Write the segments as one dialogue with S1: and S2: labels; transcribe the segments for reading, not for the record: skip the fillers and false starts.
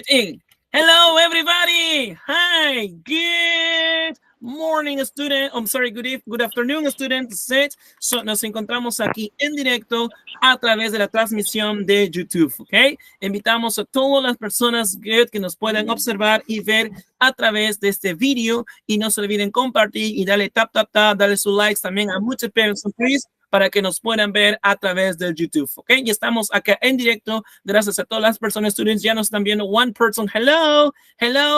S1: starting. Hello, everybody. Hi. Good morning, student. I'm sorry, good afternoon, students. So, nos encontramos aquí en directo a través de la transmisión de YouTube, ¿ok? Invitamos a todas las personas que nos puedan observar y ver a través de este video y no se olviden compartir y darle tap, darle su likes también a muchos parents, please, para que nos puedan ver a través del YouTube, ¿ok? Y estamos acá en directo, gracias a todas las personas, students, ya nos están viendo, one person, hello,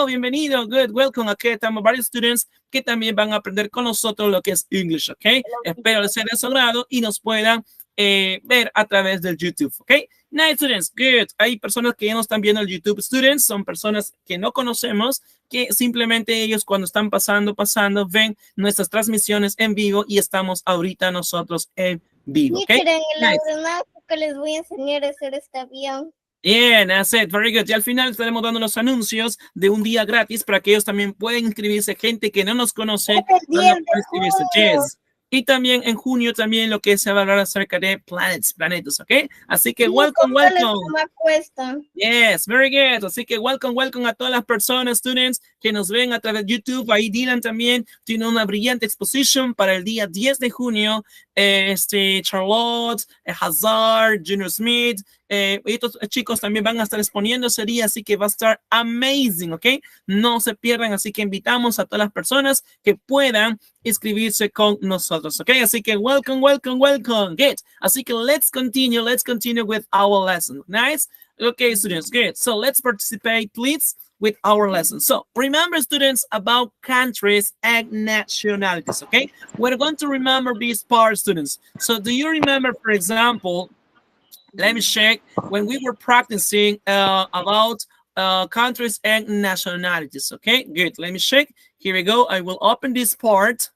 S1: bienvenido, good, welcome, aquí estamos varios students que también van a aprender con nosotros lo que es English, ¿ok? Espero les sea de su agrado y nos puedan ver a través del YouTube, ¿ok? Nice, students, good. Hay personas que ya no están viendo el YouTube, students, son personas que no conocemos, que simplemente ellos cuando están pasando, ven nuestras transmisiones en vivo y estamos ahorita nosotros en vivo, ¿ok?
S2: Miren, el aeronáutico que les voy a enseñar a hacer este avión.
S1: Yeah, that's it. Very good. Y al final estaremos dando los anuncios de un día gratis para que ellos también puedan inscribirse. Gente que no nos conoce, yes. Y también en junio también lo que se va a hablar acerca de planetas, ¿ok? Así que welcome. Yes, very good. Así que welcome a todas las personas, students, que nos ven a través de YouTube. Ahí Dylan también tiene una brillante exposición para el día 10 de junio. Charlotte, Hazard, Junior Smith, estos chicos también van a estar exponiendo ese día, así que va a estar amazing, ¿ok? No se pierdan, así que invitamos a todas las personas que puedan inscribirse con nosotros, ¿ok? Así que welcome. Good. Así que let's continue with our lesson. Nice? Okay, students, good. So let's participate, please, with our lesson. So remember, students, about countries and nationalities, okay? We're going to remember these parts, students. So do you remember, for example, let me check, when we were practicing about countries and nationalities, okay? Good, let me check. Here we go. I will open this part.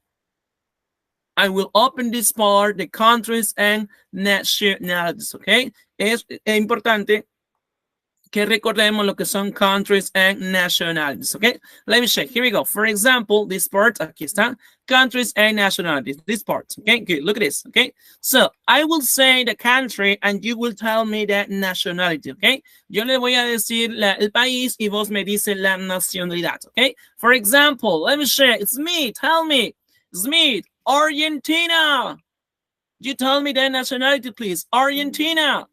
S1: The countries and nationalities, okay? Es importante que recordemos lo que son countries and nationalities, okay? Let me check. Here we go. For example, this part, aquí está, countries and nationalities, this part, okay? Good, look at this, okay? So, I will say the country and you will tell me the nationality, okay? Yo le voy a decir el país y vos me dice la nacionalidad, okay? For example, let me check. It's me, tell me. Smith, Argentina. You tell me the nationality, please. Argentina.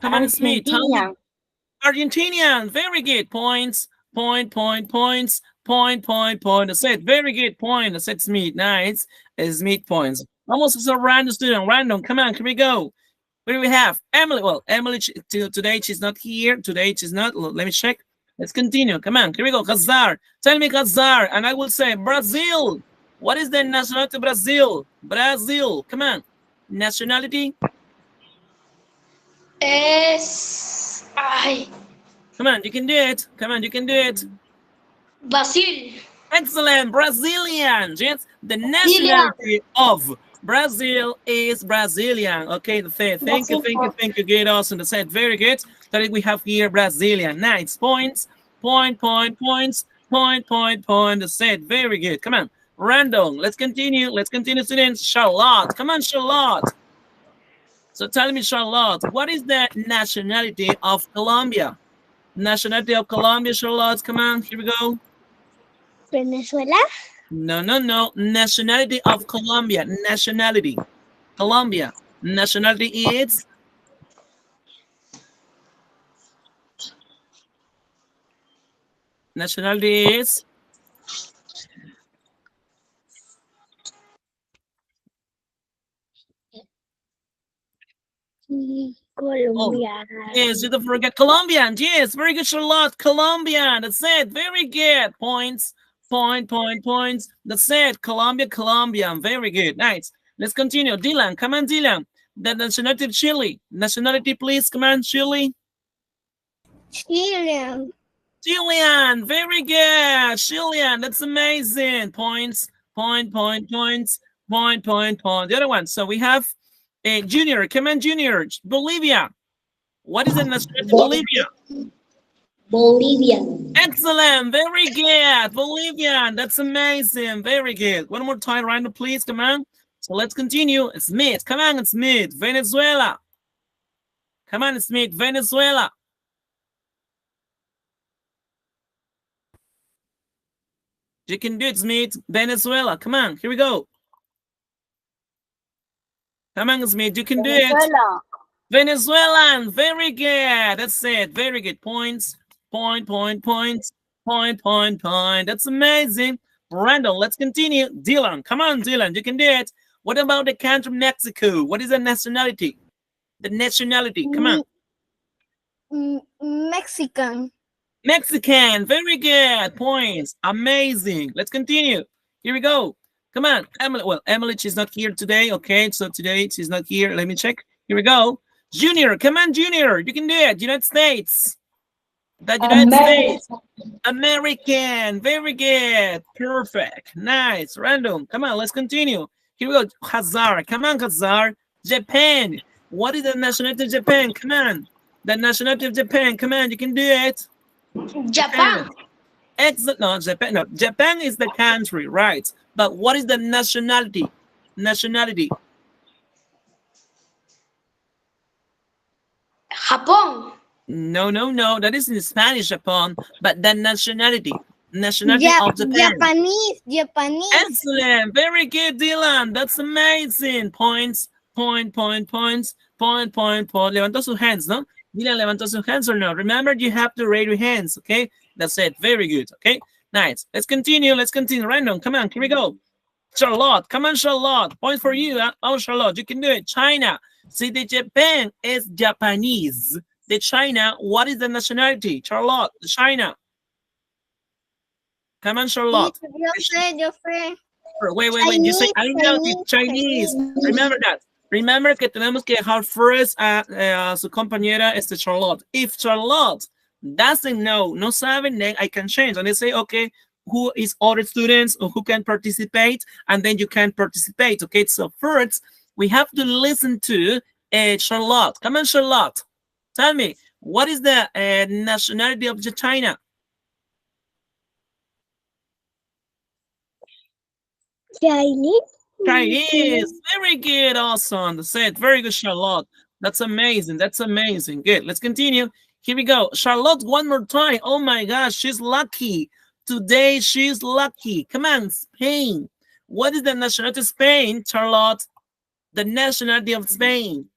S1: Come on, Smith. Argentinian. Very good. Points. Point. That's it. Very good point. That's it, Smith. Nice. Smith points. Almost as a random student. Random. Come on. Here we go. What do we have? Emily. Well, Emily, today she's not here. Today she's not. Let me check. Let's continue. Come on. Here we go. Hazard. Tell me Hazard. And I will say Brazil. What is the nationality of Brazil? Brazil. Come on. Nationality? Come on, you can do it.
S2: Brazil.
S1: Excellent. Brazilian. Yes, the nationality of Brazil is Brazilian. Okay, thank you. Good, awesome. That's it. Very good. That we have here Brazilian. Nice. Points. Points. That's it. Very good. Come on. Random. Let's continue, students. Charlotte. Come on, Charlotte. So tell me, Charlotte, what is the nationality of Colombia? Nationality of Colombia, Charlotte. Come on, here we go.
S2: Venezuela?
S1: No. Nationality of Colombia. Nationality. Colombia. Nationality is? Nationality is?
S2: Colombian.
S1: Oh, yes, you don't forget Colombian. Yes, very good, Charlotte. Colombian. That's it. Very good. Points. That's it. Colombian. Very good. Nice. Let's continue. Dylan. Come on, Dylan. The nationality of Chile. Nationality, please. Come on, Chile.
S2: Chilean.
S1: Very good. Chilean. That's amazing. Points. The other one. So we have Junior. Come on, Junior. Bolivia. What is the nationality of Bolivia?
S2: Bolivian.
S1: Excellent. Very good. Bolivian. That's amazing. Very good. One more time, Randall, please. Come on. So let's continue. Smith. Come on, Smith. Venezuela. Come on, Smith. Venezuela. You can do it, Smith. Venezuela. Come on. Here we go. Come on, Smith. You can do it. Venezuelan. Very good. That's it. Very good. Points. Point. That's amazing. Brandon, let's continue. Dylan. Come on, Dylan. You can do it. What about the country Mexico? What is the nationality? The nationality. Come on.
S2: Mexican.
S1: Mexican. Very good. Points. Amazing. Let's continue. Here we go. Come on. Emily. Well, Emily, she's not here today. Okay, so today she's not here. Let me check. Here we go. Junior. Come on, Junior. You can do it. United States. The United States. American. Very good. Perfect. Nice. Random. Come on. Let's continue. Here we go. Hazar. Come on, Hazar. Japan. What is the nationality of Japan? Come on. The nationality of Japan. Come on. You can do it.
S3: Japan.
S1: Excellent. No, Japan. No, Japan is the country, right? But what is the nationality? Nationality.
S3: Japón.
S1: No. That is in Spanish, Japan. But the nationality. Nationality of Japan.
S2: Japanese.
S1: Excellent. Very good, Dylan. That's amazing. Points. Point. Levantó sus hands, ¿no? Dylan levantó sus hands or no? Remember, you have to raise your hands, okay? That's it. Very good, okay? Nice. Let's continue. Random. Come on. Here we go. Charlotte. Come on, Charlotte. Point for you. Huh? Oh, Charlotte. You can do it. China. See, the Japan is Japanese. The China, what is the nationality? Charlotte. China. Come on, Charlotte.
S2: Yo sé.
S1: Wait. You say, I know it's Chinese. Remember that. Remember que tenemos que dejar first a su compañera, Charlotte. If Charlotte doesn't know, no sabe, then I can change. And they say, okay, who is other students or who can participate? And then you can participate, okay? So first, we have to listen to Charlotte. Come on, Charlotte. Tell me, what is the nationality of China? Chinese. Very good. Awesome. That's it. Very good, Charlotte. That's amazing. Good. Let's continue. Here we go. Charlotte, one more time. Oh my gosh, she's lucky. Today, she's lucky. Come on, Spain. What is the nationality of Spain, Charlotte? The nationality of Spain.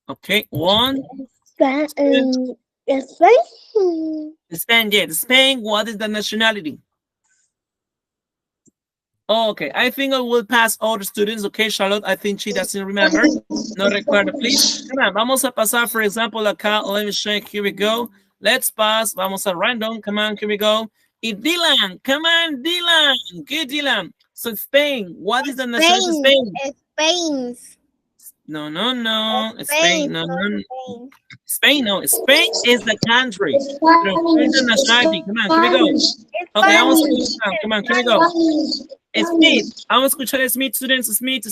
S1: Okay, one.
S2: Spain.
S1: Spain, yeah. Spain, what is the nationality? Okay, I think I will pass all the students. Okay, Charlotte, I think she doesn't remember. No recuerdo, please. Come on, vamos a pasar, for example, acá. Let me check. Here we go. Let's pass. Vamos a random. Come on, here we go. Y Dylan, come on, Dylan. Good, Dylan. So Spain, what is the nationality of Spain?
S2: Spain.
S1: No. Spain, no. Spain, no. Spain is the country. Pero who is the nationality? Come on, here we go. Okay, vamos a escuchar. Come on, here we go. Smith. Vamos a escuchar a Smith, students. Smith.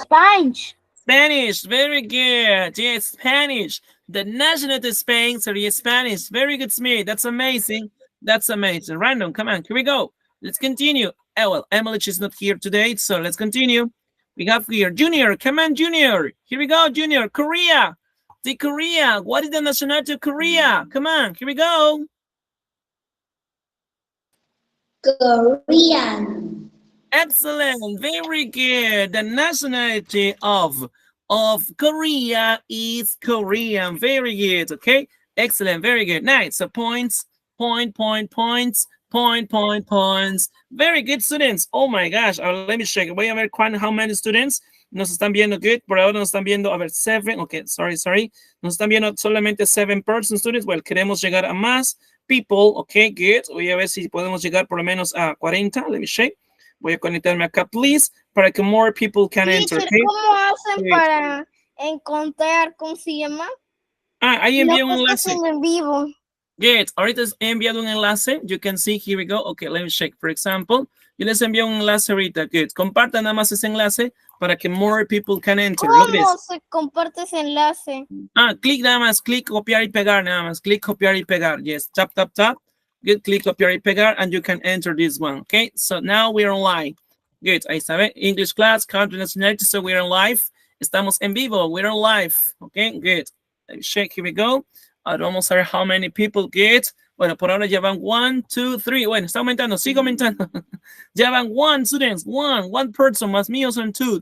S1: Spanish. Very good. Yes, Spanish. The nationality of Spain sería Spanish. Very good, Smith. That's amazing. Random. Come on, here we go. Let's continue. Oh, well, Emily is not here today, so let's continue. We have here Junior. Come on, Junior. Here we go, Junior. Korea. The Korea. What is the nationality of Korea? Come on, here we go.
S3: Korean.
S1: Excellent. Very good. The nationality of Korea is Korean. Very good. Okay. Excellent. Very good. Nice. So points. Points. Very good, students. Oh my gosh. Let me check. Voy a ver how many students nos están viendo. Good. Por ahora nos están viendo, a ver, 7. Okay, sorry. Nos están viendo solamente 7 person students. Well, queremos llegar a más people. Okay, good. Voy a ver si podemos llegar por lo menos a 40. Let me check. Voy a conectarme acá, please, para que more people can enter. Okay?
S2: ¿Cómo hacen para encontrar, cómo se llama?
S1: Ahí envié un enlace.
S2: En vivo.
S1: Good. Ahorita he enviado un enlace. You can see, here we go. Okay, let me check. For example, yo les envío un enlace ahorita. Good. Compartan nada más ese enlace para que more people can enter.
S2: ¿Cómo se comparte ese enlace?
S1: Clic nada más. Clic, copiar y pegar nada más. Clic, copiar y pegar. Yes. Tap. Good. Click copiar y pegar, and you can enter this one. Okay. So now we're online. Good. Ahí está, ¿ve? English class, country, nationality. So we're live. Estamos en vivo. We're live. Okay. Good. Check. Here we go. Ahora vamos a ver how many people get. Bueno, por ahora ya van 1, 2, 3. Bueno, está aumentando. Sigue aumentando. Ya van 1 students. One person. Más míos son 2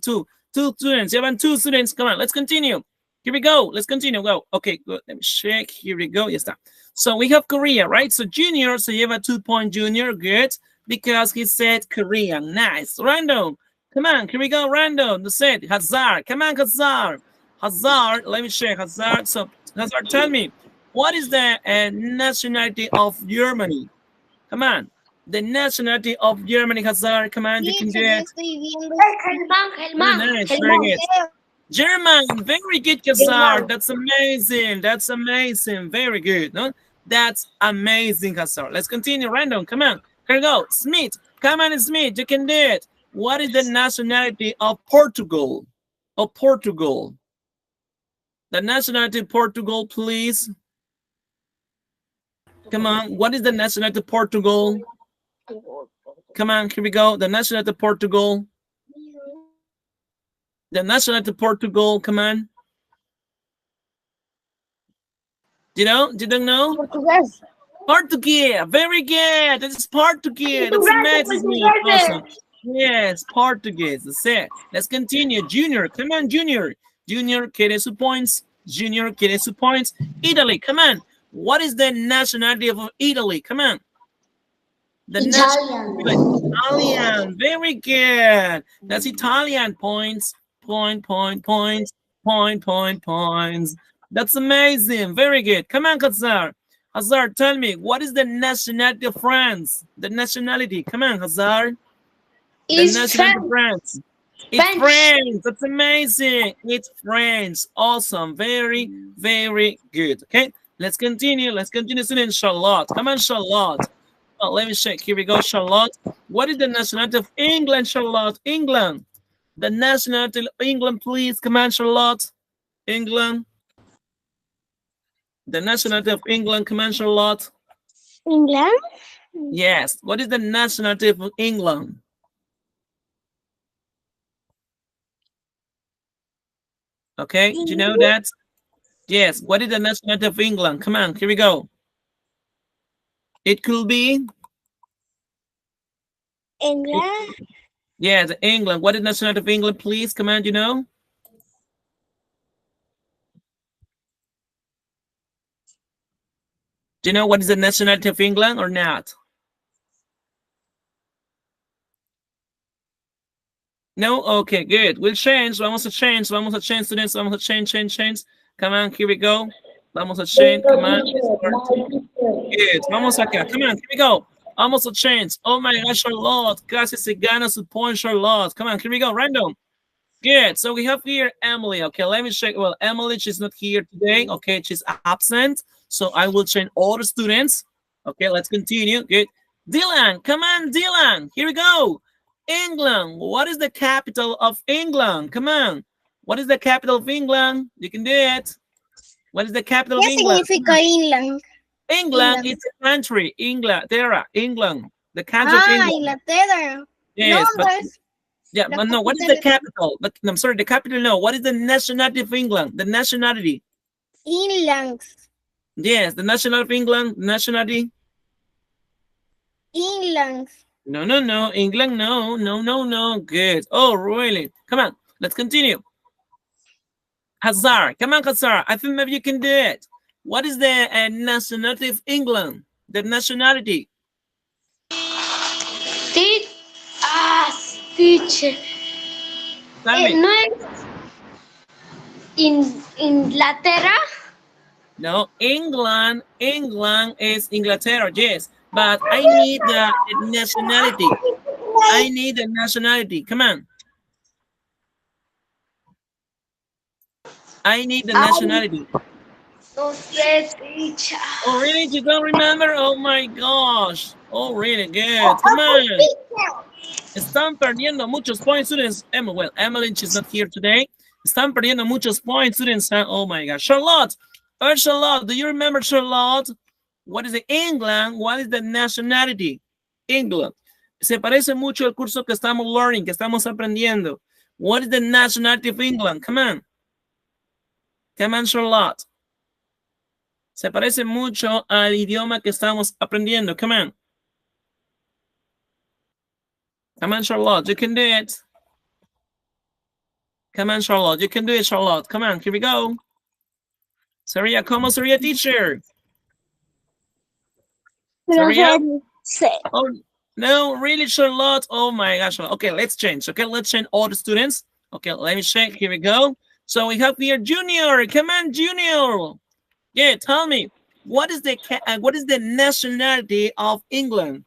S1: students. Ya van 2 students. Come on. Let's continue. Here we go. Let's continue. Go. Okay, good. Let me check. Here we go. Yes, so we have Korea, right? So Junior, so you have a 2-point Junior. Good. Because he said Korean. Nice. Random. Come on. Here we go. Random. The said Hazard. Come on, Hazard. Hazard. Let me check. Hazard. So Hazard, tell me, what is the nationality of Germany? Come on. The nationality of Germany, Hazard. Come on. You can do it. Nice. Very good. German, very good, Hazard. That's amazing. That's amazing. Very good. No? That's amazing, Hazard. Let's continue. Random. Come on. Here we go. Smith. Come on, Smith. You can do it. What is the nationality of Portugal? Of Portugal. The nationality of Portugal, please. Come on. What is the nationality of Portugal? Come on. Here we go. The nationality of Portugal. The nationality of Portugal, come on. You know? You don't know?
S3: Portuguese.
S1: Portuguese. Very good. That is Portuguese. That's amazing. Awesome. Yes, Portuguese. That's it. Let's continue. Junior. Come on, Junior. Junior, quiere sus points. Junior, quiere sus points. Italy. Come on. What is the nationality of Italy? Come on. The Italian. Very good. That's Italian. Points. Points. That's amazing. Very good. Come on, Hazard. Hazard, tell me, what is the nationality of France? The nationality. Come on, Hazard. The nationality of France. It's French. That's amazing. It's French. Awesome. Very, very good. Okay, let's continue. Let's continue, student Charlotte. Come on, Charlotte. Oh, let me check. Here we go, Charlotte. What is the nationality of England, Charlotte? England. The nationality of England, please. Come on, Charlotte. England. The nationality of England. Come on, Charlotte.
S2: England?
S1: Yes. What is the nationality of England? Okay. Do you know that? Yes. What is the nationality of England? Come on. Here we go. It could be
S2: England?
S1: Yes, England. What is the nationality of England, please? Come on, you know? Do you know what is the nationality of England or not? No? Okay, good. We'll change. Vamos a change. Vamos a change, students. Vamos a change. Come on, here we go. Vamos a change. Come on. Good. Vamos acá. Come on, here we go. Vamos a change. Oh my gosh, Charlotte. Casi se gana su point, Charlotte. Come on, here we go. Random. Good. So we have here Emily. Okay, let me check. Well, Emily, she's not here today. Okay, she's absent. So I will change all the students. Okay, let's continue. Good. Dylan, come on, Dylan. Here we go. England. What is the capital of England? Come on. What is the capital of England? You can do it. What is the capital of England?
S2: ¿Qué significa England?
S1: England is a country. England. The country of England.
S2: Inglaterra.
S1: Yes,
S2: No,
S1: but yeah, but no. What is the capital? But I'm sorry, the capital. No. What is the nationality of England? The nationality.
S2: England.
S1: Yes, the nationality of England. Nationality.
S2: England.
S1: No. England. No. Good. Oh, really? Come on. Let's continue. Hazard. Come on, Hazard. I think maybe you can do it. What is the nationality of England? The nationality.
S3: Teacher. ¿No es Inglaterra?
S1: No, England is Inglaterra, yes. But I need the nationality. I need the nationality. Come on. I need the nationality.
S3: No sé, teacher.
S1: Oh, really? You don't remember? Oh, my gosh. Oh, really? Good. Come on. Están perdiendo muchos points, students. Well, Emily, she's not here today. Están perdiendo muchos points, students. Oh, my gosh. Charlotte. Oh, Charlotte. Do you remember, Charlotte? What is the England? What is the nationality? England. Se parece mucho al curso que estamos learning, que estamos aprendiendo. What is the nationality of England? Come on. Come on, Charlotte. Se parece mucho al idioma que estamos aprendiendo. Come on. Come on, Charlotte. You can do it. Come on, Charlotte. You can do it, Charlotte. Come on. Here we go. Saria, ¿cómo sería teacher? Saria? Oh, no, really, Charlotte? Oh my gosh. Okay, let's change. Okay, let's change all the students. Okay, let me check. Here we go. So we have here Junior. Come on, Junior. Yeah, tell me, what is the nationality of England?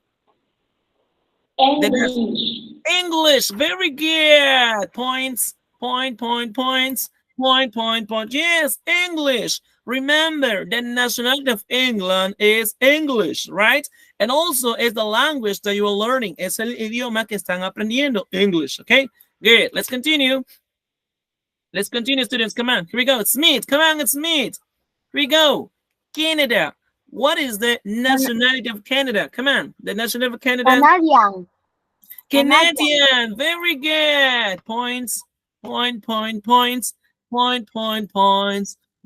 S1: English. Very good. Points. Points. Yes, English. Remember, the nationality of England is English, right? And also is the language that you are learning. Es el idioma que están aprendiendo. English, okay? Good. Let's continue. Let's continue, students. Come on. Here we go. It's Smith. Come on, it's Smith. Here we go. Canada. What is the nationality of Canada? Come on. The nationality of Canada. Canadian. Very good. Points. Points.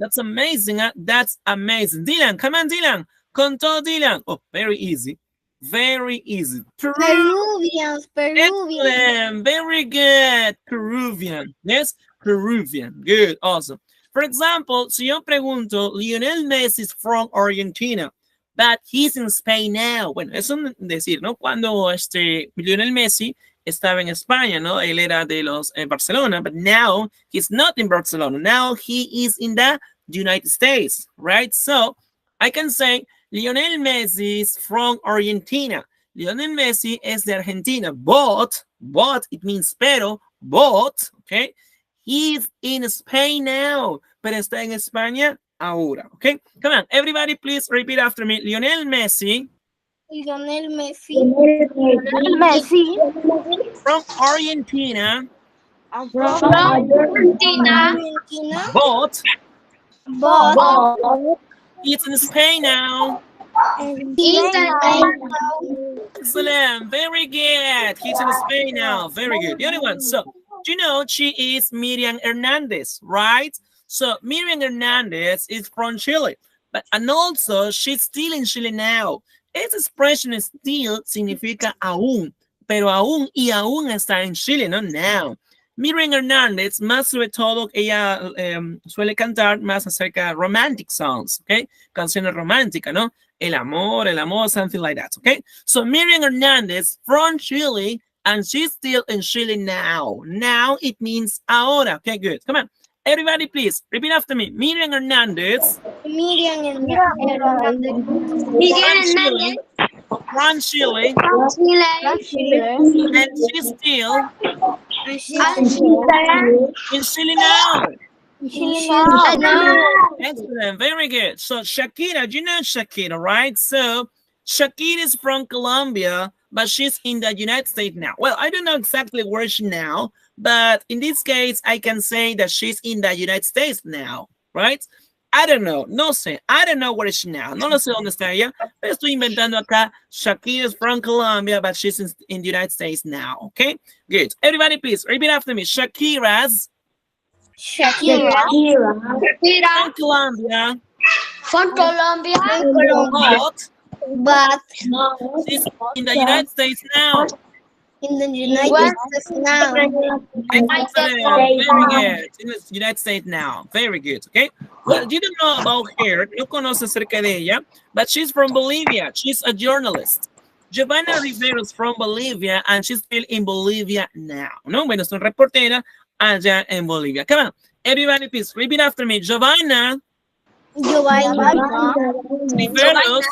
S1: That's amazing. Huh? That's amazing. Dylan, come on, Dylan. Con todo, Dylan. Oh, very easy. Very easy.
S2: Peruvians.
S1: Excellent. Very good. Peruvian. Yes, Peruvian. Good. Awesome. For example, si yo pregunto, Lionel Messi is from Argentina, but he's in Spain now. Bueno, eso es decir, ¿no? Cuando Lionel Messi estaba en España, ¿no? Él era de los Barcelona, but now he's not in Barcelona. Now he is in the United States, right? So I can say Lionel Messi is from Argentina. Lionel Messi es de Argentina, but it means pero, but, okay? He's in Spain now, pero está en España ahora, okay? Come on, everybody, please repeat after me. Lionel Messi. From Argentina. But it's in Spain now. Excellent. Very good. He's in Spain now. Very good. The other one. So, you know, she is Miriam Hernandez, right? So, Miriam Hernandez is from Chile. And also, she's still in Chile now. Esa expression still significa aún, pero aún y aún está en Chile, no now. Miriam Hernández, más sobre todo, ella suele cantar más acerca de romantic songs, ¿ok? Canciones románticas, ¿no? El amor, something like that, ¿ok? So Miriam Hernández from Chile, and she's still in Chile now. Now it means ahora. Okay, good. Come on. Everybody, please, repeat after me. Miriam Hernández. From Chile. And she's still in Chile now. Excellent, very good. So Shakira, you know Shakira, right? So Shakira is from Colombia, but she's in the United States now. Well, I don't know exactly where she's now, but in this case, I can say that she's in the United States now, right? I don't know, no sé, I don't know where is she now. No lo sé dónde está ella, pero estoy inventando acá. Shakira is from Colombia, but she's in the United States now, okay? Good. Everybody, please, repeat after me. Shakira. From Colombia.
S2: But
S1: she's in the United States now. Excellent. Very good. In the United States now. Very good. Okay. Well, you don't know about her. No conoce acerca de ella, but she's from Bolivia. She's a journalist. Giovanna Rivera is from Bolivia, and she's still in Bolivia now. No, bueno, es una reportera allá en Bolivia. Come on, everybody, please repeat after me. Giovanna Riveros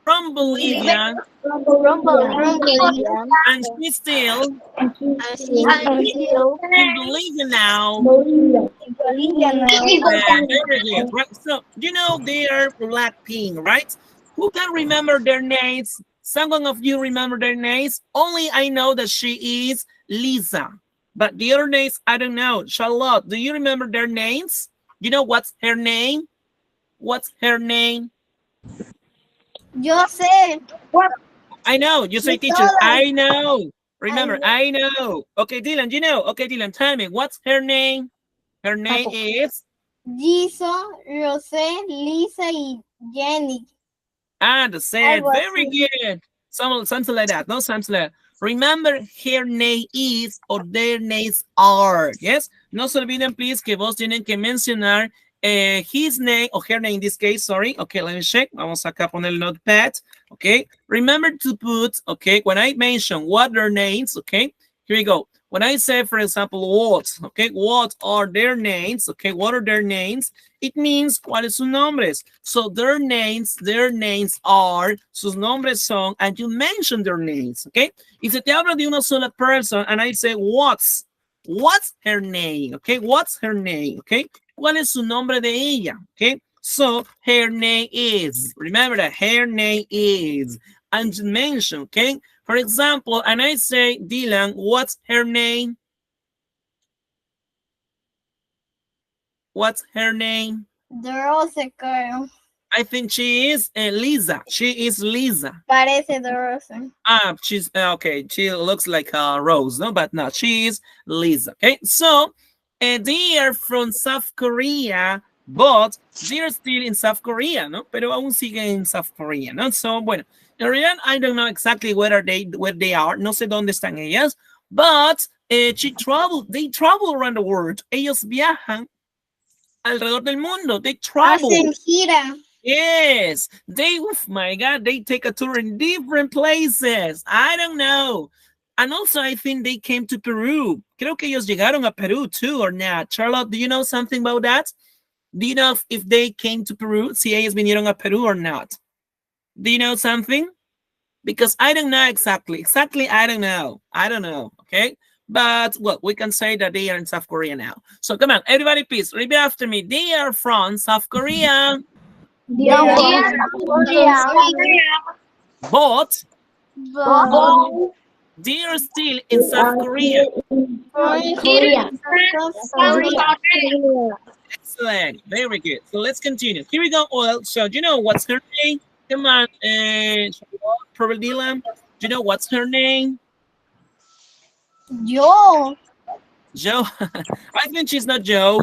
S1: from Bolivia, and she's still in Bolivia now. Very good. Right. So, you know, they are Blackpink, right? Who can remember their names? Someone of you remember their names? Only I know that she is Lisa, but the other names, I don't know. Charlotte, do you remember their names? You know what's her name? What's her name?
S2: Yo sé.
S1: I know. You say teacher.
S2: Todas.
S1: I know. Remember, I know. Okay, Dylan, you know. Okay, Dylan, tell me, what's her name? Her name is?
S2: Jisoo, Rosé, Lisa y Jenny.
S1: The same. Very good. Something like that. No, something like that. Remember, her name is or their names are. Yes. No se olviden, please, que vos tienen que mencionar his name or her name in this case. Sorry. Okay, let me check. Vamos acá poner el notepad. Okay. Remember to put, okay, when I mention what their names, okay, here we go. When I say, for example, what, okay, what are their names, okay, what are their names? It means cuáles sus nombres. So their names are, sus nombres son, and you mention their names, okay? Y se te habla de una sola person, and I say, what's her name, okay? What's her name, okay? ¿Cuál es su nombre de ella, okay? So her name is, remember that, her name is, and you mention, okay? For example, and I say, Dylan, what's her name? What's her name?
S2: The Rose, creo.
S1: I think she is Lisa. She is Lisa.
S2: Parece de Rose.
S1: She's okay. She looks like a Rose, no, but no, she is Lisa. Okay, so they are from South Korea, but they are still in South Korea, no? Pero aún siguen en South Korea, no? So bueno, in realidad I don't know exactly where they are. No sé dónde están ellas, but they travel around the world. Ellos viajan alrededor del mundo. They travel.
S2: Hacen gira.
S1: Yes, oh my God, they take a tour in different places. I don't know. And also, I think they came to Peru. Creo que ellos llegaron a Peru too, or not. Charlotte, do you know something about that? Do you know if they came to Peru? Si ellos vinieron a Peru or not? Do you know something? Because I don't know exactly. I don't know. Okay? But, well, we can say that they are in South Korea now. So, come on, everybody, please, repeat after me. They are from South Korea. But they are still in South Korea. Excellent. Very good. So let's continue. Here we go. Well, so do you know what's her name? Come on, probably Dylan. Do you know what's her name?
S2: Yo.
S1: Joe. I think she's not Joe.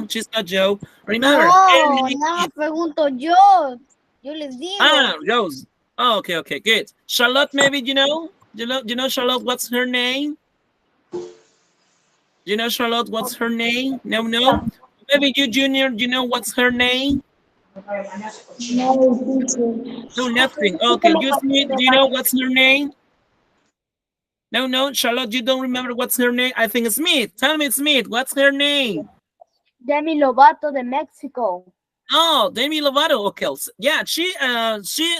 S1: Remember.
S2: No, nada más pregunto yo. Yo les digo.
S1: Rose. Oh, okay, good. Charlotte, maybe you know? You know Charlotte, what's her name? You know Charlotte, what's her name? No. Maybe you, Junior, you know what's her name? No, nothing. Okay, you, Smith, do you know what's her name? No, Charlotte, you don't remember what's her name? I think it's Smith. Tell me, Smith, what's her name?
S4: Demi Lovato de Mexico.
S1: Oh, Demi Lovato. Okay, yeah, she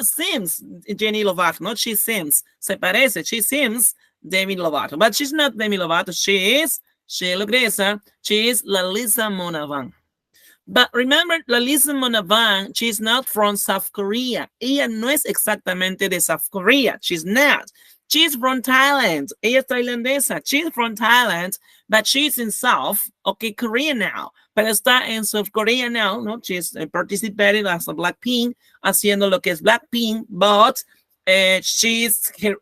S1: seems Jenny Lovato, not she seems. Se parece, she seems Demi Lovato, but she's not Demi Lovato. She is Lalisa Monavang. But remember, Lalisa Monavang, she's not from South Korea. Ella no es exactamente de South Korea. She's not. She's from Thailand. Ella es tailandesa. She's from Thailand, but she's in South, Korea now. Pero está en South Korea now, no? She's participating as a Blackpink, haciendo lo que es Blackpink, but her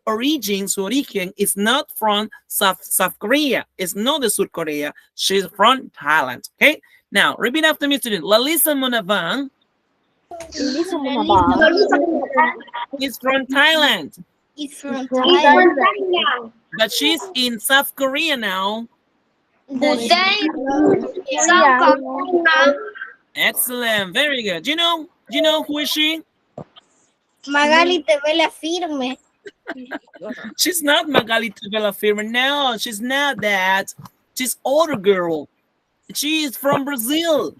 S1: origin, su origen, is not from South Korea. It's not the South Korea. She's from Thailand, okay? Now, repeat after me, student. Lalisa Monavang is from Thailand.
S2: It's from Thailand.
S1: But she's in South Korea now. Excellent. Very good. Do you know who is she?
S2: Magali Tevela Firme.
S1: She's not Magali Tevela Firme. No, she's not that. She's older girl. She is from Brazil.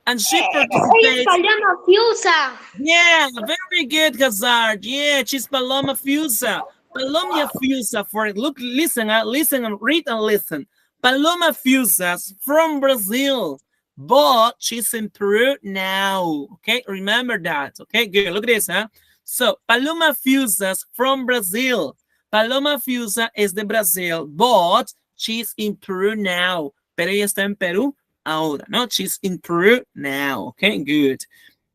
S1: And she participates.
S3: Paloma Fusa.
S1: Yeah, very good, Hazard. Yeah, she's Paloma Fusa. Paloma Fusa, listen and read and listen. Paloma Fusa's from Brazil, but she's in Peru now. Okay, remember that. Okay, good. Look at this, huh? So, Paloma Fusa's from Brazil. Paloma Fusa is de Brazil, but she's in Peru now. Pero ella está en Perú ahora, no? She's in Peru now. Okay, good.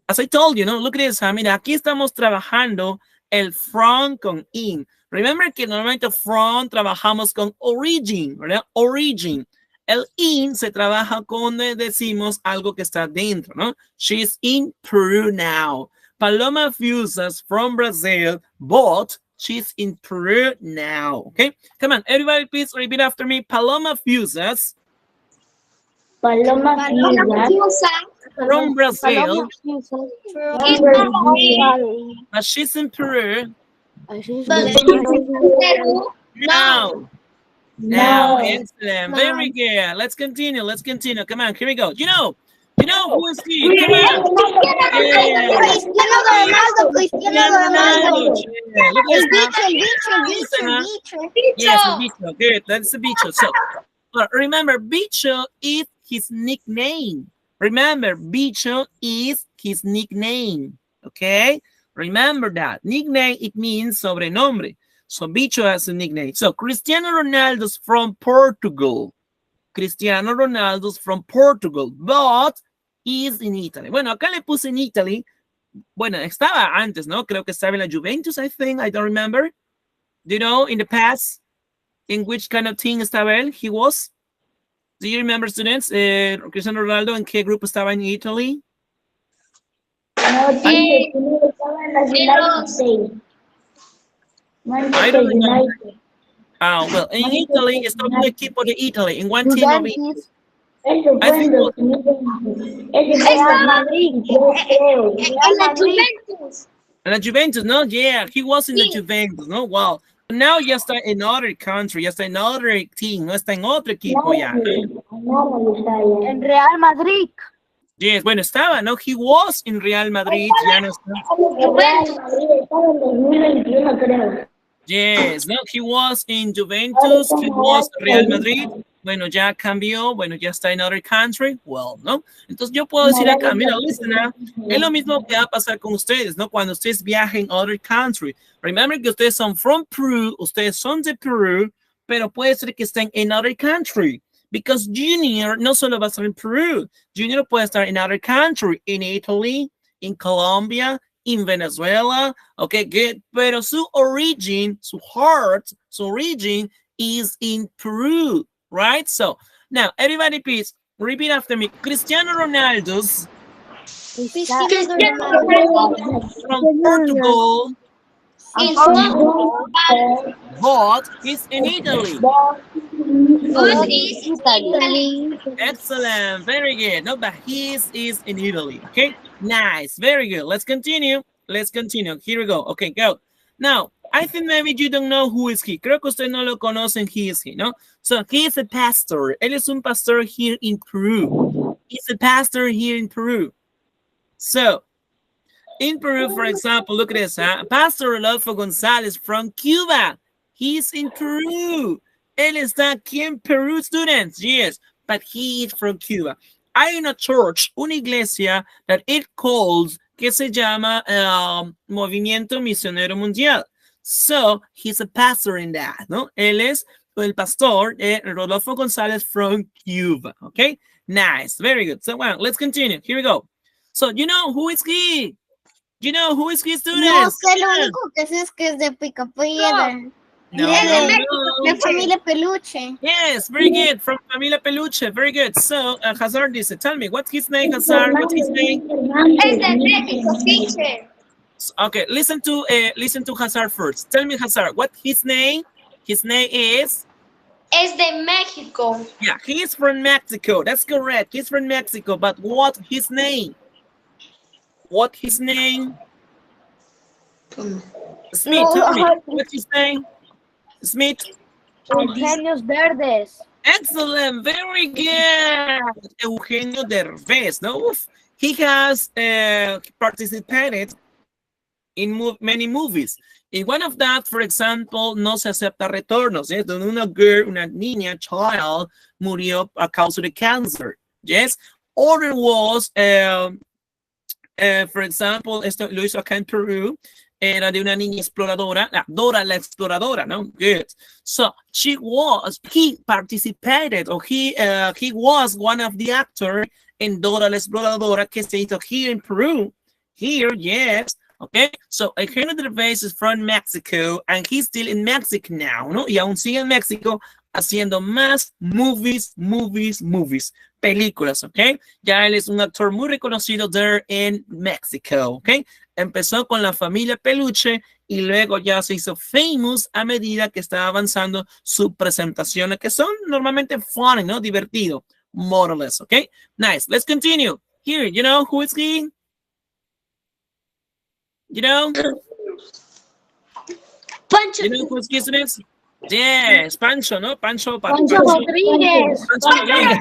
S1: As I told you, no, look at this. Mira, aquí estamos trabajando el from con in. Remember que normalmente from trabajamos con origin, ¿verdad? Origin. El in se trabaja cuando decimos algo que está dentro, ¿no? She's in Peru now. Paloma Fusas from Brazil, but she's in Peru now. Okay, come on, everybody, please repeat after me. Paloma Fusas
S4: Paloma
S1: from Brazil,
S4: Brazil.
S1: but she's in Peru
S3: Perú.
S1: now. Now, excellent, very good. Let's continue. Let's continue. Come on, here we go. You know who is he? Come on. Yes.
S2: Cristiano Ronaldo.
S1: Yeah, look at
S2: El
S1: this.
S2: bicho.
S1: Yes, the bicho. Good. That's the bicho. So, remember, bicho is his nickname. Remember, bicho is his nickname. Okay? Remember that. Nickname, it means sobrenombre. So, bicho has a nickname. So, Cristiano Ronaldo's from Portugal. Cristiano Ronaldo's from Portugal, but is in Italy. Bueno, acá le puse in Italy. Bueno, estaba antes, ¿no? Creo que estaba en la Juventus, I think. I don't remember. Do you know, in the past, in which kind of team estaba él? He was? Do you remember, students? Cristiano Ronaldo, ¿en qué grupo estaba en Italy?
S4: No, sí, primero estaba en la United.
S1: I don't remember. Well, in Italy, estaba en un equipo de Italy, in one team of Italy.
S4: Eso
S1: I
S4: fue en
S1: think it was
S4: 2020. Ese fue Real Madrid, yo creo. Real Madrid.
S3: Juventus.
S1: in la Juventus, no? Yeah, he was in the Juventus, no? Wow. Now ya está en other country, ya está en other team, no está en otro equipo ya.
S4: En Real Madrid.
S1: Yes, bueno, estaba, ¿no? He was in Real Madrid, ya no está.
S4: Real Madrid estaba en 2021, creo.
S1: Yes, no, he was in Juventus, he was Real Madrid. Bueno, ya cambió, bueno, ya está en other country. Well, ¿no? Entonces yo puedo decir acá, mira, listen, es lo mismo que va a pasar con ustedes, ¿no? Cuando ustedes viajen a other country. Remember que ustedes son from Peru, ustedes son de Perú, pero puede ser que estén en other country. Because Junior no solo va a estar en Perú, Junior puede estar en other country, in Italy, in Colombia, in Venezuela, okay, good, pero su origin, su heart, su origin is in Peru, right? So, now, everybody please, repeat after me. Cristiano Ronaldo's from Portugal, but he's in Italy. Excellent, very good. No, but his is in Italy. Okay, nice, very good. Let's continue. Let's continue. Here we go. Okay, go. Now, I think maybe you don't know who is he. Creo que usted no lo conocen. He is he, no? So he is a pastor. Él es un pastor here in Peru. He's a pastor here in Peru. So, in Peru, for example, look at this. Pastor Rodolfo González from Cuba. He's in Peru. Él está aquí en Peru, students. Yes, but he is from Cuba. Hay una church, una iglesia that it calls, que se llama Movimiento Misionero Mundial. So, he's a pastor in that, ¿no? Él es el pastor Rodolfo González from Cuba. Okay, nice, very good. So, well, let's continue. Here we go. So, you know who is he? You know who is he, students?
S2: No sé, lo único que sé es que es de Picapiedra.
S1: No,
S2: De Familia Peluche.
S1: Yes, very good. From Familia Peluche. Very good. So, Hazard dice, tell me, what's his name, Hazard? What's his name?
S3: Es de México, teacher.
S1: Okay, listen to Hazard first. Tell me, Hazard, what his name? His name is?
S3: Es de México.
S1: Yeah, he's from Mexico. That's correct. He's from Mexico. But what his name? What his name? Smith, tell me. What's his name? Smith.
S4: Eugenio Verdes.
S1: Excellent, very good. Eugenio Derbez, no? He has participated in many movies. In one of that, for example, No se acepta retornos, yes? Donde una girl, una niña, child, murió a causa de cáncer, yes? Other was, for example, esto lo hizo acá en Perú, era de una niña exploradora, Dora la exploradora, no? Good. So he participated, or he was one of the actors in Dora la exploradora que se hizo here in Peru. Here, yes. Okay, so Eugenio Derbez is from Mexico and he's still in Mexico now, ¿no? Y aún sigue en México haciendo más movies, películas, ¿ok? Ya él es un actor muy reconocido there in Mexico, ¿ok? Empezó con la familia Peluche y luego ya se hizo famous a medida que estaba avanzando sus presentaciones, que son normalmente funny, ¿no? Divertido, more or less, ¿ok? Nice, let's continue. Here, you know who is he? You know?
S3: Pancho.
S1: You know who's he, students? Yes, Pancho, ¿no? Pancho
S3: Rodríguez.
S1: Rodríguez.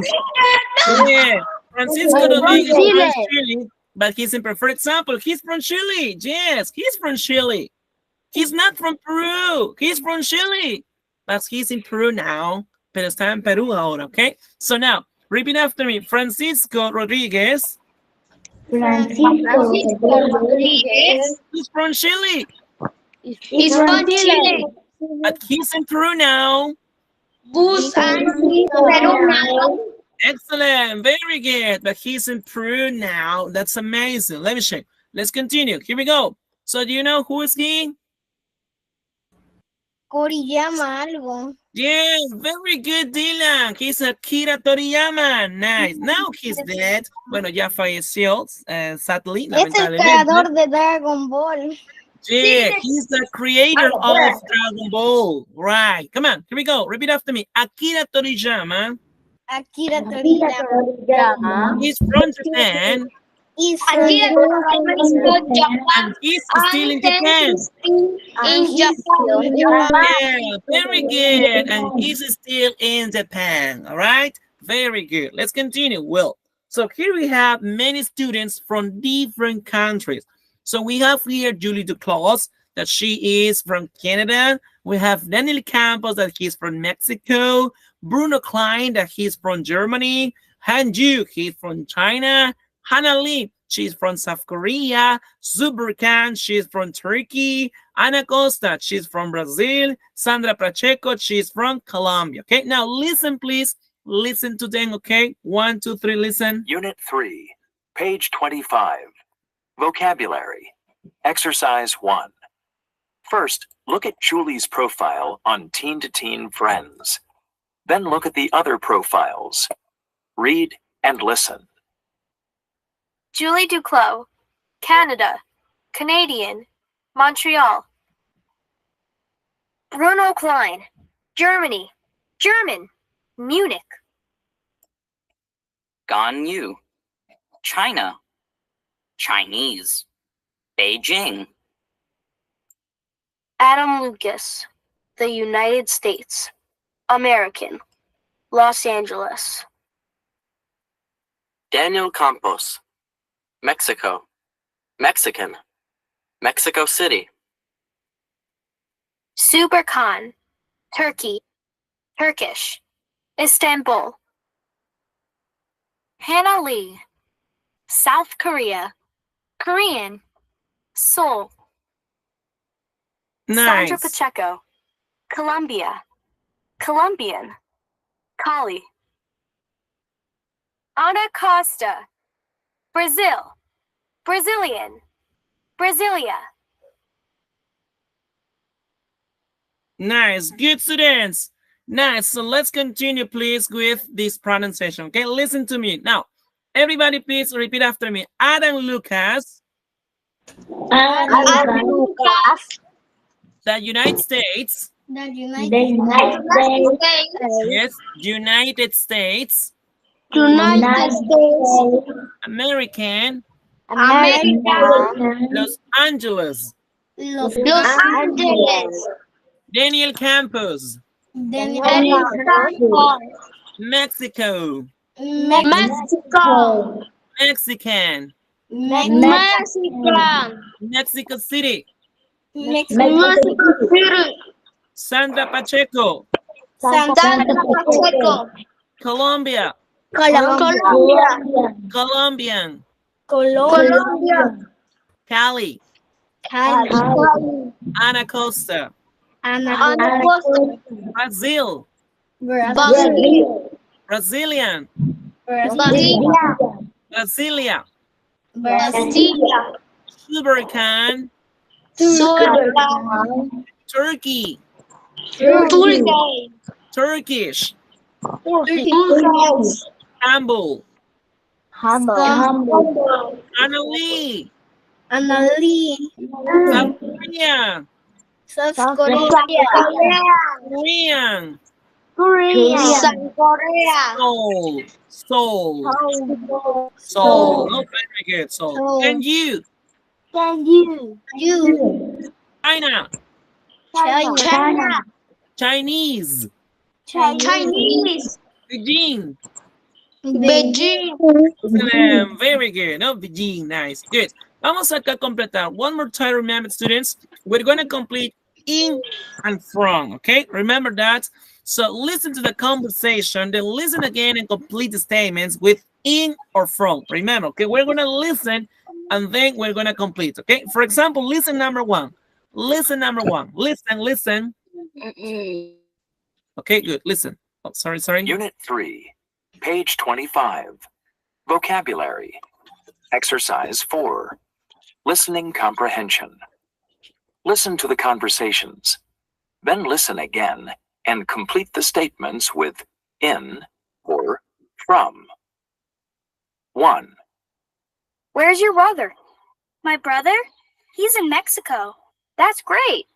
S1: Yeah, Francisco Rodríguez is from Chile, but he's in Peru. For example, he's from Chile. Yes, he's from Chile. He's not from Peru. He's from Chile, but he's in Peru now. Pero está en Perú ahora, okay? So now, repeat after me. Francisco Rodríguez.
S4: Francisco Rodríguez.
S1: He's from Chile,
S3: He's from Chile.
S1: but he's in Peru now.
S3: Bus Perú now.
S1: Excellent, very good. But he's in Peru now. That's amazing. Let me check. Let's continue. Here we go. So do you know who is he?
S2: Toriyama algo.
S1: Yes, very good, Dylan. He's Akira Toriyama. Nice. Now he's dead. Bueno, ya falleció, sadly.
S2: Es el creador de Dragon Ball.
S1: Yeah, he's the creator of Dragon Ball. Right. Come on, here we go. Repeat after me. Akira Toriyama.
S2: Akira Toriyama.
S1: He's from Japan.
S2: Is
S3: Akira Toriyama.
S1: And he's still in Japan.
S3: In Japan.
S1: Yeah, very good. And he's still in Japan. All right. Very good. Let's continue. Well, so here we have many students from different countries. So we have here Julie Duclos, that she is from Canada. We have Daniel Campos, that he's from Mexico. Bruno Klein, that he's from Germany. Han Yu, he's from China. Hannah Lee, she's from South Korea. Zuber Khan, she's from Turkey. Ana Costa, she's from Brazil. Sandra Pacheco, she's from Colombia. Okay, now listen, please. Listen to them, okay? 1, 2, 3, listen.
S5: Unit 3, page 25. Vocabulary. Exercise 1. First, look at Julie's profile on Teen to Teen Friends. Then look at the other profiles. Read and listen.
S6: Julie Duclos, Canada, Canadian, Montreal. Bruno Klein, Germany, German, Munich.
S7: Gan Yu, China, Chinese, Beijing.
S6: Adam Lucas, the United States, American, Los Angeles.
S7: Daniel Campos, Mexico, Mexican, Mexico City.
S6: Super Khan, Turkey, Turkish, Istanbul. Hannah Lee, South Korea, Korean, Seoul.
S1: Nice.
S6: Sandra Pacheco, Colombia, Colombian, Cali. Ana Costa, Brazil, Brazilian, Brasilia.
S1: Nice. Good students. Nice. So let's continue, please, with this pronunciation. Okay, listen to me. Now, everybody, please repeat after me. Adam Lucas. The United States.
S2: The
S4: United States.
S1: Yes, United States.
S3: United States.
S1: American.
S3: America.
S1: Los Angeles.
S2: Los
S3: Angeles.
S1: Daniel Campos. Mexico.
S3: Mexico.
S1: Mexican.
S3: Mexico.
S1: Mexico City.
S3: Mexico City.
S1: Sandra Pacheco.
S3: Santa Pacheco.
S1: Colombia.
S3: Colombia.
S1: Colombian.
S3: Colombia.
S1: Cali.
S3: Cali.
S1: Ana Costa. Brazil.
S3: Brazil.
S1: Brazilian.
S3: Brasilia.
S1: Brasilia.
S3: Brasilia.
S1: Tubercan, Turkey, Turkish, humble, Annalie, South Korea,
S2: South Korea.
S1: Korean,
S3: South Korea.
S1: Seoul. Oh, very good. Seoul. And you,
S2: You.
S1: China,
S3: China.
S1: Chinese,
S3: Chinese.
S1: Beijing.
S3: Beijing.
S1: Excellent. Very good. No, Beijing. Nice. Good. Vamos acá a completar. One more time, remember, students. We're going to complete in and from. Okay? Remember that. So listen to the conversation, then listen again and complete the statements with in or from. Remember, okay? We're going to listen and then we're going to complete. Okay? For example, listen number one. Listen number one. Listen. Okay, good. Listen. Oh, sorry.
S5: Unit 3, page 25. Vocabulary. Exercise 4. Listening comprehension. Listen to the conversations. Then listen again and complete the statements with in or from. 1.
S6: Where's your brother? My brother? He's in Mexico. That's great.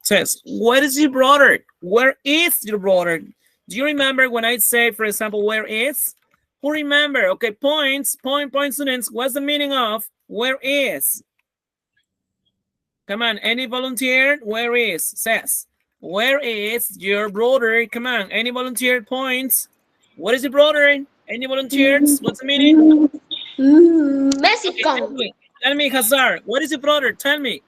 S1: Says, what is your brother? Where is your brother? Do you remember when I say, for example, where is? Who remember? Okay, point, students. What's the meaning of where is? Come on, any volunteer? Where is? Says, where is your brother? Come on, any volunteer points? What is your brother? Any volunteers? What's the meaning?
S3: Mexico.
S1: Okay, tell me, Hazar, what is your brother? Tell me.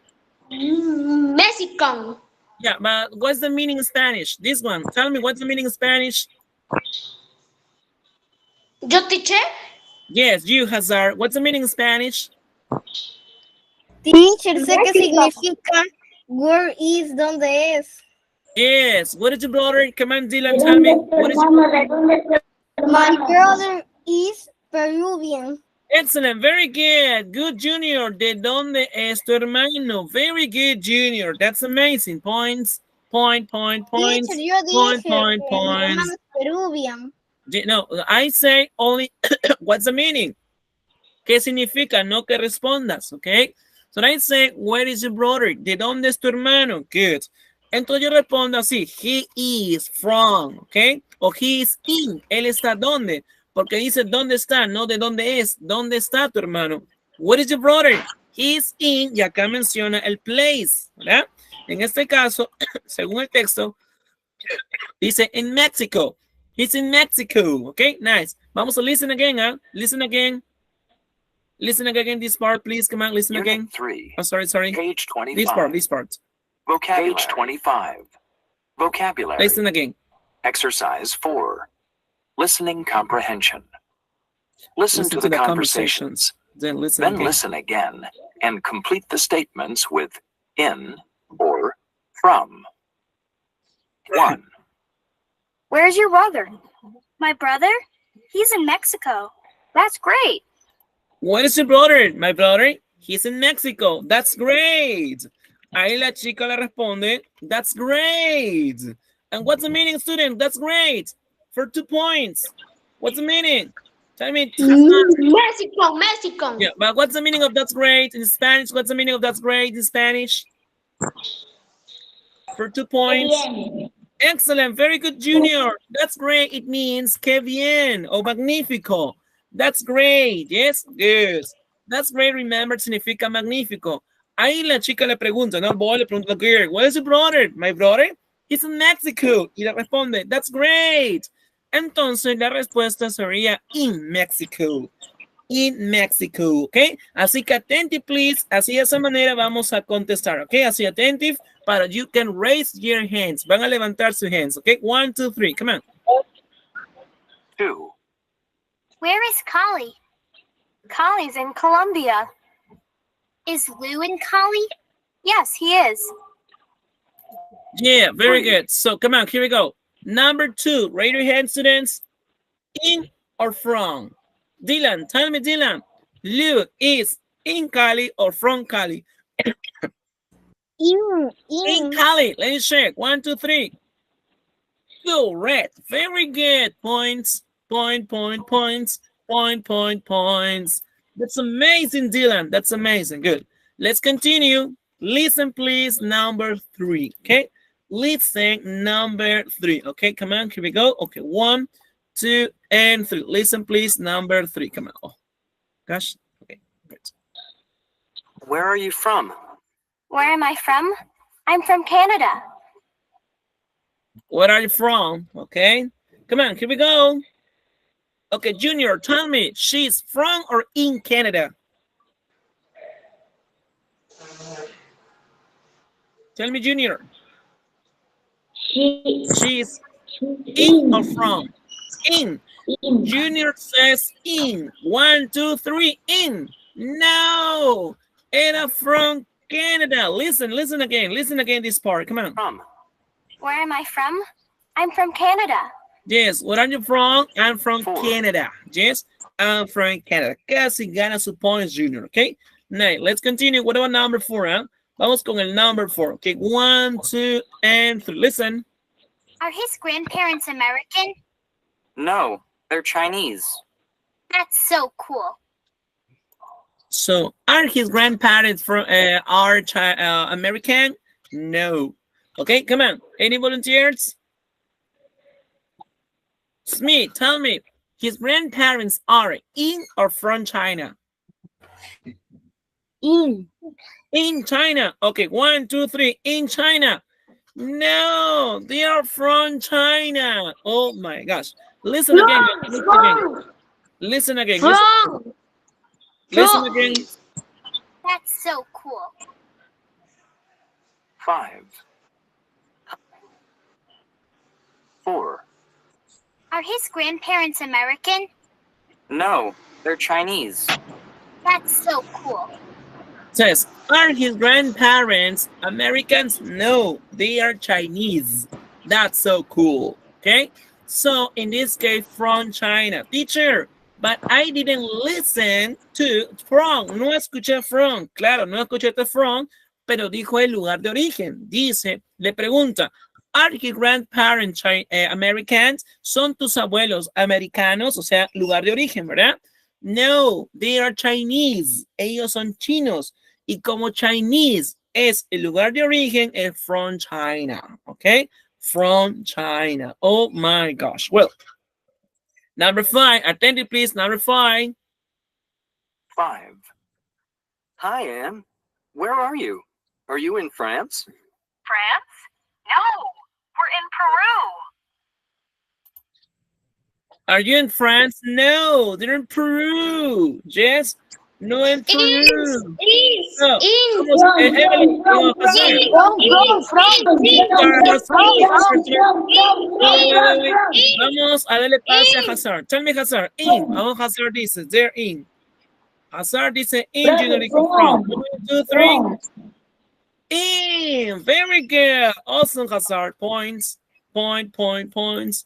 S3: Mexico.
S1: Yeah, but what's the meaning in Spanish? This one. Tell me, what's the meaning in Spanish?
S3: Yo, teacher.
S1: Yes, you, Hazar. What's the meaning in Spanish?
S2: Teacher, sé que significa where is, donde es.
S1: Yes. What is your brother? Come on, Dylan, tell me. What is your brother?
S2: My brother is Peruvian.
S1: Excellent. Very good. Good, Junior. ¿De dónde es tu hermano? Very good, Junior. That's amazing. Points. Points.
S2: Teacher, yo dije
S1: Points.
S2: mi hermano es Peruvian.
S1: No, I say only what's the meaning? ¿Qué significa? No que respondas, okay? So I say, where is your brother? ¿De dónde es tu hermano? Good. Entonces yo respondo así, he is from, okay? O he is in, él está ¿dónde? Porque dice ¿dónde está? No de dónde es. ¿Dónde está tu hermano? Where is your brother? He is in, y acá menciona el place, ¿verdad? En este caso, según el texto, dice in Mexico. He's in Mexico. Okay, nice. Vamos to listen again, huh? Listen again. Listen again this part, please. Come on, listen
S5: Unit
S1: again.
S5: 3.
S1: Oh, sorry.
S5: Page 25.
S1: This part.
S5: Vocabulary. Page 25. Vocabulary.
S1: Listen again.
S5: Exercise 4. Listening comprehension. Listen to the conversations.
S1: Then listen
S5: again and complete the statements with in or from. 1.
S6: Where's your brother? My brother? He's in Mexico. That's great.
S1: What is your brother? My brother? He's in Mexico. That's great. Ahí la chica le responde, that's great. And what's the meaning, student? That's great. For 2 points. What's the meaning? Tell me.
S3: Mexico.
S1: Yeah, but what's the meaning of that's great in Spanish? What's the meaning of that's great in Spanish? For 2 points. Excellent. Very good, Junior. That's great. It means que bien o magnífico. That's great. Yes, good. That's great. Remember, significa magnífico. Ahí la chica le pregunta, ¿no? El boy le pregunta, what is your brother? My brother? He's in Mexico. Y le responde, that's great. Entonces la respuesta sería in Mexico. In Mexico, ¿ok? Así que attentive, please. Así de esa manera vamos a contestar, ¿ok? Así attentive para you can raise your hands. Van a levantar sus hands, ¿ok? 1, 2, 3, come on.
S5: 2.
S6: Where is Kali? Kali's in Colombia. Is Lou in Cali? Yes, he is.
S1: Yeah, very good. So come on, here we go. Number 2, raise your hand, students. In or from? Dylan, tell me, Dylan. Lou is in Cali or from Cali? In Cali. Let's check. 1, 2, 3. Correct. Very good. Points. Points. That's amazing, Dylan. That's amazing. Good. Let's continue. Listen, please. Number 3. Okay. Listen, number 3. Okay, come on. Here we go. Okay, 1, 2, and 3. Listen, please. Number 3. Come on. Oh, gosh. Okay, great.
S7: Where are you from?
S6: Where am I from? I'm from Canada.
S1: Where are you from? Okay, come on. Here we go. Okay, Junior, tell me, she's from or in Canada? Tell me, Junior. She's in or from? In. Junior says in. 1, 2, 3, in. No, era from Canada. Listen again. Listen again this part. Come on.
S7: From.
S6: Where am I from? I'm from Canada.
S1: Yes, where are you from? I'm from
S7: 4.
S1: Canada. Yes, I'm from Canada. Casi gana su points, Junior. Okay, now let's continue. What about number 4? Huh? Vamos con el number 4. Okay, 1, 2, and 3. Listen.
S6: Are his grandparents American?
S7: No, they're Chinese.
S6: That's so cool.
S1: So, are his grandparents from American? No. Okay, come on. Any volunteers? Smith, tell me, his grandparents are in or from China?
S2: In.
S1: In China. Okay, 1, 2, 3. In China. No, they are from China. Oh my gosh. Listen again. Listen again. Listen again.
S6: That's so cool.
S5: 5, 4,
S6: Are his grandparents American?
S7: No, they're Chinese.
S6: That's so cool.
S1: Says, are his grandparents Americans? No, they are Chinese. That's so cool. Okay, so in this case, from China. Teacher, but I didn't listen to from. No escuché from. Claro, no escuché from, pero dijo el lugar de origen. Dice, le pregunta, are his grandparents Americans? ¿Son tus abuelos americanos? O sea, lugar de origen, ¿verdad? No, they are Chinese. Ellos son chinos. Y como Chinese es el lugar de origen, es from China. Okay? From China. Oh my gosh. Well, number 5. Attention, please. Number 5.
S5: 5,
S7: Hi, Anne. Where are you? Are you in France?
S8: France? No, we're in Peru.
S1: Are you in France? No, they're in Peru. Yes? No, in Peru. No. Evelyn, vamos a darle pase a Hazard. Tell me, Hazard. In. Vamos, Hazard dice. They're in. Hazard dice in. Junior dijo from. 1, 2, 3. In. Very good. Awesome, Hazard. Points. Points.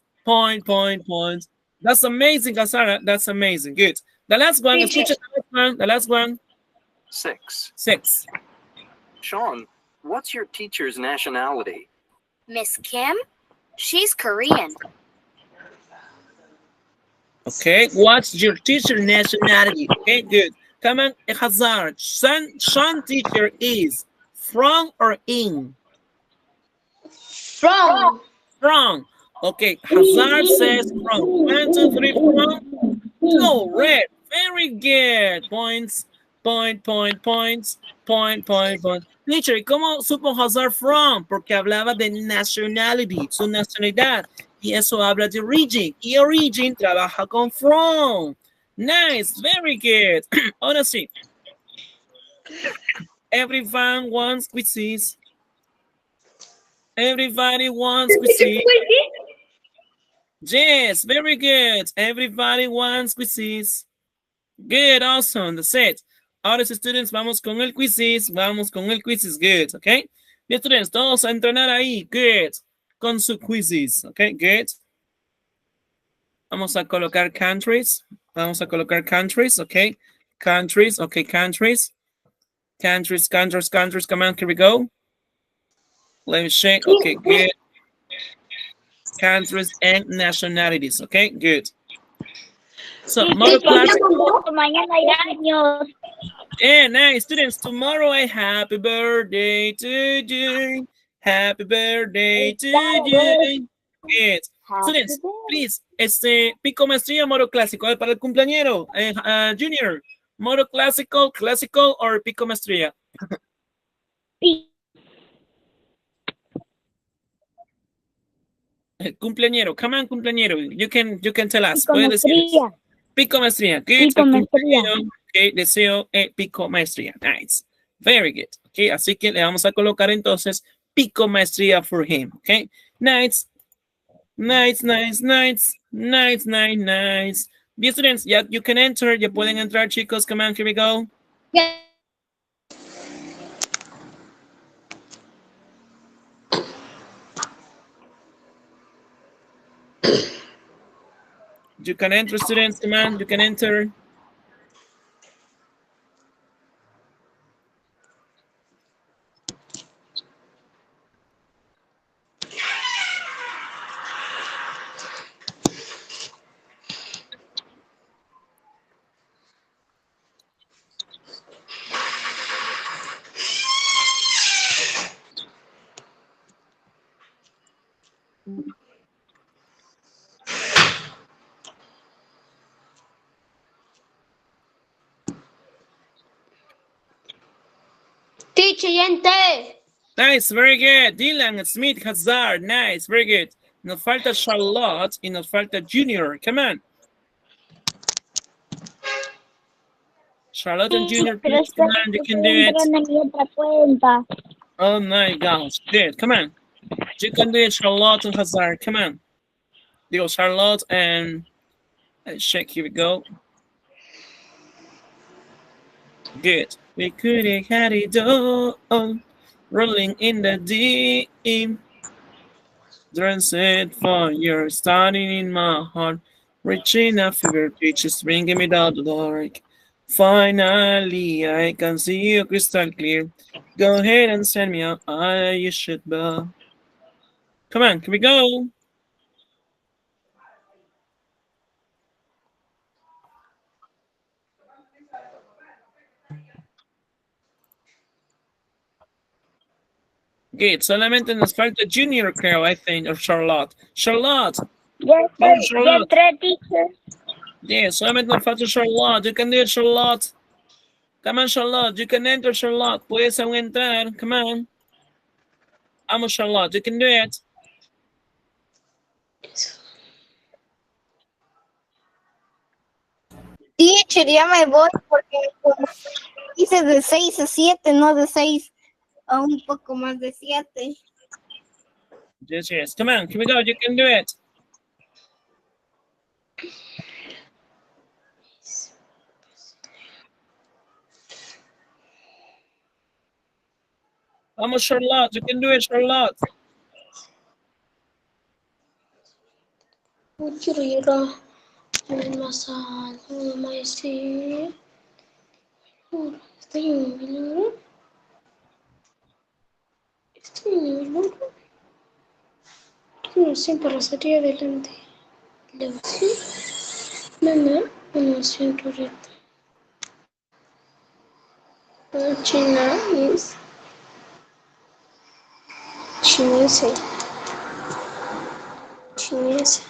S1: That's amazing, Hazard. That's amazing. Good. The last one. The last one.
S5: 6.
S1: 6.
S7: Sean, what's your teacher's nationality?
S6: Miss Kim? She's Korean.
S1: Okay, what's your teacher nationality? Okay, good. Come on, Hazard. Sean teacher is from or in?
S3: From.
S1: From. Okay, Hazard says from. 1, 2, 3, from. Correct. Very good. Points. Points. Teacher, ¿y cómo supo Hazard from? Porque hablaba de nationality, su nacionalidad. Y eso habla de origin. Y origin trabaja con from. Nice. Very good. Ahora sí. Everyone wants quizzes. Everybody wants quizzes. Yes, very good. Everybody wants quizzes. Good, awesome. That's it. Ahora sí, students, vamos con el quizzes. Good, okay? Bien, students, todos a entrenar ahí. Good. Con sus quizzes, okay? Good. Vamos a colocar countries, okay? Countries. Okay, countries. Countries. Come on, here we go. Let me check. Okay, good. Countries and nationalities. Okay, good. So, model class.
S4: Mañana hay años.
S1: Yeah, nice. Students, tomorrow I happy birthday to you. Happy birthday to you. Good. Students, please, pico maestría, modo clásico. Para el cumpleañero, Junior, modo clásico, or pico maestría. Cumpleañero, come on, cumpleañero. You can tell us.
S4: Pico maestría.
S1: Pico maestría. Good.
S4: Pico maestría.
S1: Okay, deseo pico maestría. Nice. Very good. Okay, así que le vamos a colocar entonces pico maestría for him. Okay, nice. Nice. Dear students, yeah, you can enter. Ya pueden entrar, chicos. Come on, here we go.
S3: Yeah.
S1: You can enter, students. Come on, you can enter.
S3: Teacher, gente.
S1: Nice, very good. Dylan Smith Hazard. Nice, very good. Nos falta Charlotte y nos falta Junior. Come on. Charlotte and Junior, please, come on, you can do it. Oh my gosh, good, come on. You can do it, Charlotte and Hazard, come on. Digo, Charlotte and check, here we go. Good. We could have had it all, rolling in the deep. Dress it for your starting in my heart. Reaching a fever pitch, is bringing me down to the dark. Finally, I can see you crystal clear. Go ahead and send me out. You should bow. Come on, can we go? Good, solamente nos falta Junior, creo, I think, or Charlotte. Charlotte!
S4: Yes,
S1: Charlotte.
S4: teacher.
S1: Yeah, solamente nos falta Charlotte. You can do it, Charlotte. Come on, Charlotte. You can enter, Charlotte. Puedes aún entrar. Come on. Vamos, Charlotte. You can do it.
S2: Teacher, ya me voy porque hice de 6 a 7, no de 6 a un poco más de 7.
S1: Yes. Come on, here we go. You can do it. Vamos, Charlotte. You can do it, Charlotte.
S3: Quiero ir a masa, maestría. Estoy en nivel 1. Estoy en nivel 1. No sé, para salir adelante. Le sí. No siento ahorita. China es chinese. Chinese.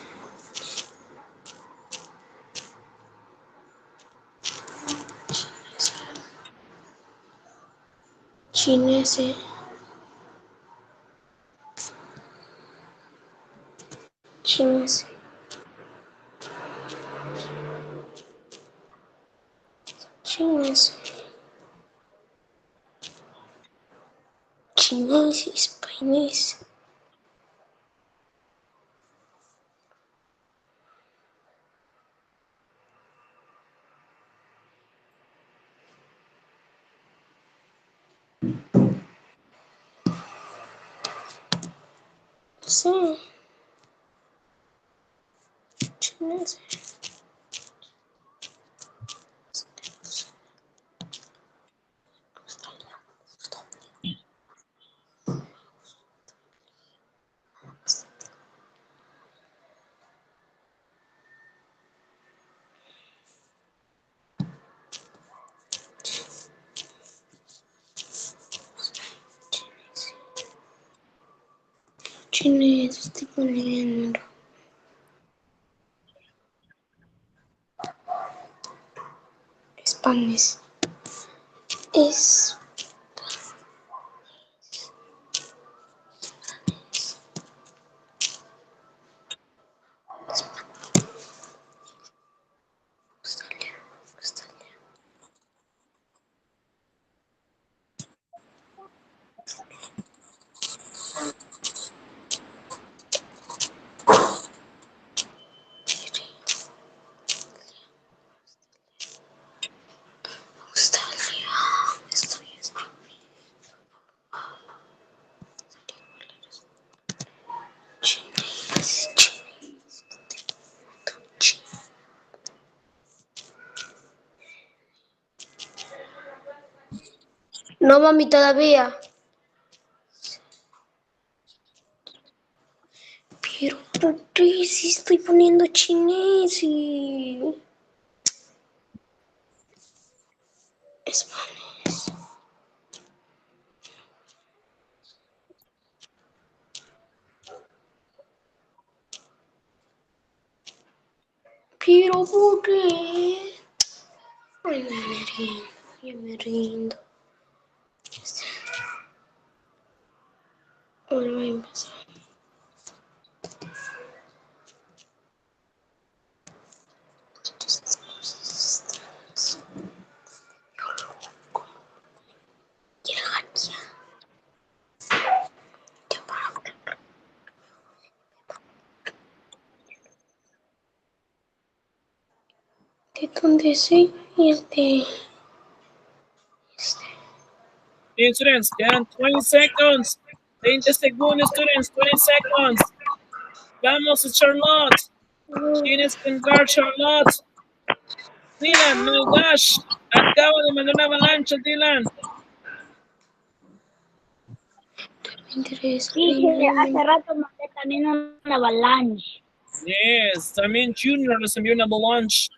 S3: Chinese. Chinese. Chinese. Chinese, Spanish. Sí. Chinese. Chinés, estoy poniendo. Spanish. Es. No, mami, todavía. Pero, ¿por qué si estoy poniendo chinés y... Spanish. Pero, ¿por qué? Ay, ya me rindo. Ahora voy a empezar. De donde soy y el de...
S1: Okay, students, quedan 20 seconds. 20 segundos, students, 20 seconds. Vamos, Charlotte. Tienes que entrar, Charlotte. Dylan, my gosh. Acabo de mandar una avalancha, Dylan.
S4: Sí, hace rato mandé también una avalanche.
S1: Yes, también Junior nos envió una avalanche.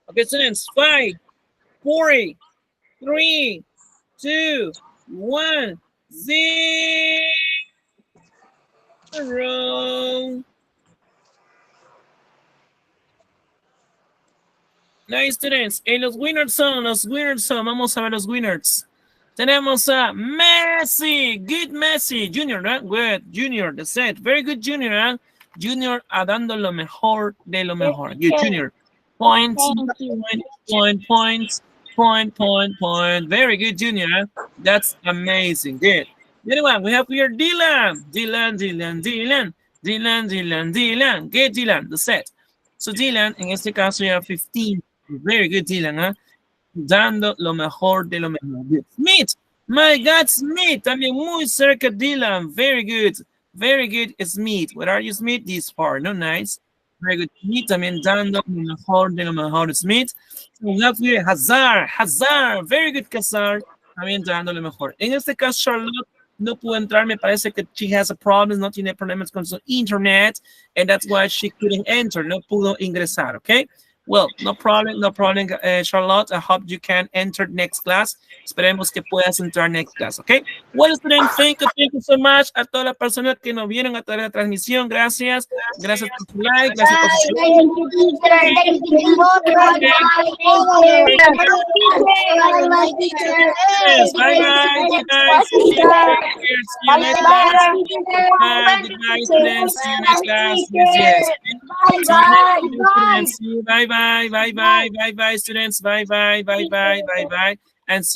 S1: Okay, students, 5, 4, 3, 2, 1, 0. Nice, students. Y los winners son. Vamos a ver los winners. Tenemos a Messi. Good Messi. Junior, ¿no? Good. Junior, the set. Very good, Junior, ¿eh? Junior dando lo mejor de lo mejor. Good, Junior. Points. Point. Very good, Junior. ¿Eh? That's amazing. Good. Anyway, we have here Dylan. Dylan. Good, Dylan, the set. So Dylan, en este caso ya 15. Very good, Dylan, ¿eh? Dando lo mejor de lo mejor. Smith, my God, Smith, también muy cerca, Dylan. Very good, Smith. Where are you, Smith? This far, no, nice. Very good, Smith, también dando lo mejor de lo mejor, Smith. So we have here Hazard, very good, Hazard, también dando lo mejor. En este caso, Charlotte no pudo entrar, me parece que she has a problem, no tiene problemas con su internet, and that's why she couldn't enter, no pudo ingresar, okay? Well, no problem, Charlotte. I hope you can enter next class. Esperemos que puedas entrar next class, okay? Well, students, thank you so much a todas las personas que nos vieron a través de la transmisión. Gracias por su like, gracias por su Bye, students. See you next class. Yes. Bye, students. Bye, and see you.